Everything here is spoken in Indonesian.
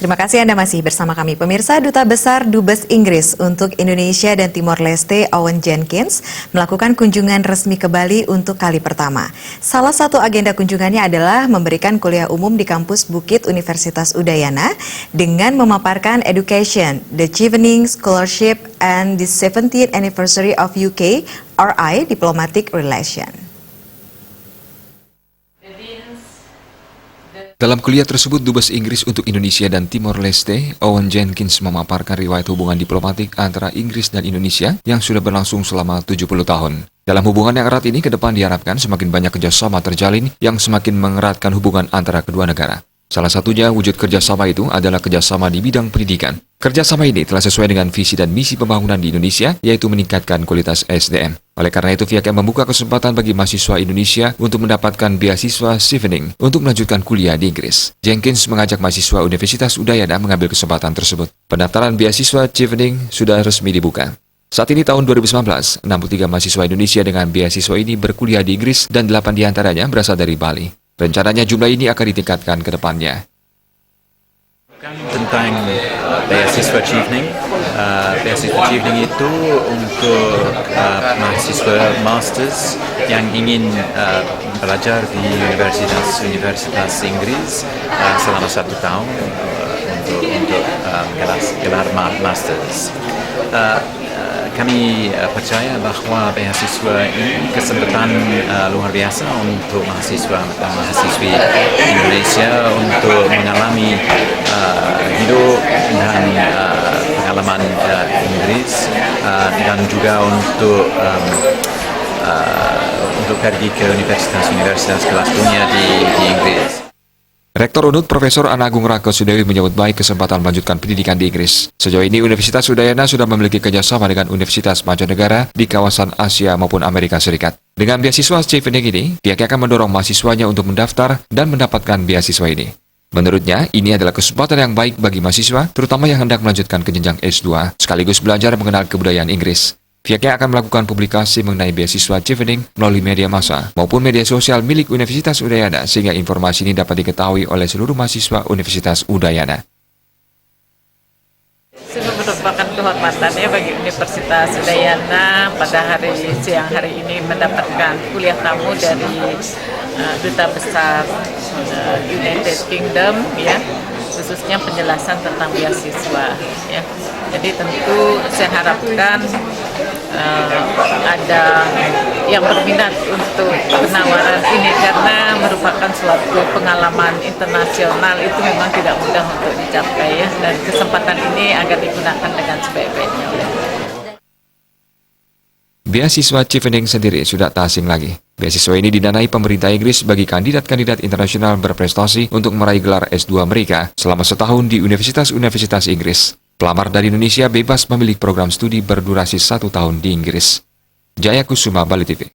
Terima kasih Anda masih bersama kami. Pemirsa, Duta Besar Dubes Inggris untuk Indonesia dan Timor Leste, Owen Jenkins, melakukan kunjungan resmi ke Bali untuk kali pertama. Salah satu agenda kunjungannya adalah memberikan kuliah umum di kampus Bukit Universitas Udayana dengan memaparkan Education, the Chevening Scholarship, and the 70th Anniversary of UK-RI Diplomatic Relation. Dalam kuliah tersebut, Dubes Inggris untuk Indonesia dan Timor Leste, Owen Jenkins, memaparkan riwayat hubungan diplomatik antara Inggris dan Indonesia yang sudah berlangsung selama 70 tahun. Dalam hubungan yang erat ini, ke depan diharapkan semakin banyak kerjasama terjalin yang semakin mengeratkan hubungan antara kedua negara. Salah satunya wujud kerjasama itu adalah kerjasama di bidang pendidikan. Kerjasama ini telah sesuai dengan visi dan misi pembangunan di Indonesia, yaitu meningkatkan kualitas SDM. Oleh karena itu, pihaknya membuka kesempatan bagi mahasiswa Indonesia untuk mendapatkan beasiswa Chevening untuk melanjutkan kuliah di Inggris. Jenkins mengajak mahasiswa Universitas Udayana mengambil kesempatan tersebut. Pendaftaran beasiswa Chevening sudah resmi dibuka. Saat ini tahun 2019, 63 mahasiswa Indonesia dengan beasiswa ini berkuliah di Inggris dan 8 diantaranya berasal dari Bali. Rencananya jumlah ini akan ditingkatkan ke depannya. Tentang beasiswa Chevening. Beasiswa Chevening itu untuk mahasiswa masters yang ingin belajar di universitas Inggris selama 1 tahun untuk gelar masters. Kami percaya bahwa beasiswa ini kesempatan luar biasa untuk mahasiswi Indonesia untuk mengalami hidup dan pengalaman Inggris dan juga untuk pergi ke universitas kelas dunia di Inggris. Rektor UNUD Profesor Ana Agung Rakosudewi menyambut baik kesempatan melanjutkan pendidikan di Inggris. Sejauh ini Universitas Udayana sudah memiliki kerjasama dengan universitas mancanegara di kawasan Asia maupun Amerika Serikat. Dengan beasiswa Chevening ini, pihaknya akan mendorong mahasiswanya untuk mendaftar dan mendapatkan beasiswa ini. Menurutnya, ini adalah kesempatan yang baik bagi mahasiswa, terutama yang hendak melanjutkan ke jenjang S2, sekaligus belajar mengenal kebudayaan Inggris. Pihaknya akan melakukan publikasi mengenai beasiswa Chevening melalui media massa maupun media sosial milik Universitas Udayana sehingga informasi ini dapat diketahui oleh seluruh mahasiswa Universitas Udayana. Sungguh merupakan kehormatannya bagi Universitas Udayana pada siang hari ini mendapatkan kuliah tamu dari Duta Besar United Kingdom, ya, khususnya penjelasan tentang beasiswa, ya. Jadi tentu saya harapkan ada yang berminat untuk penawaran ini karena merupakan suatu pengalaman internasional, itu memang tidak mudah untuk dicapai, ya, dan kesempatan ini agar digunakan dengan sebaik-baiknya. Beasiswa Chevening sendiri sudah tak asing lagi. Beasiswa ini didanai pemerintah Inggris bagi kandidat-kandidat internasional berprestasi untuk meraih gelar S2 mereka selama setahun di universitas-universitas Inggris. Pelamar dari Indonesia bebas memilih program studi berdurasi 1 tahun di Inggris. Jaya Kusuma, Bali TV.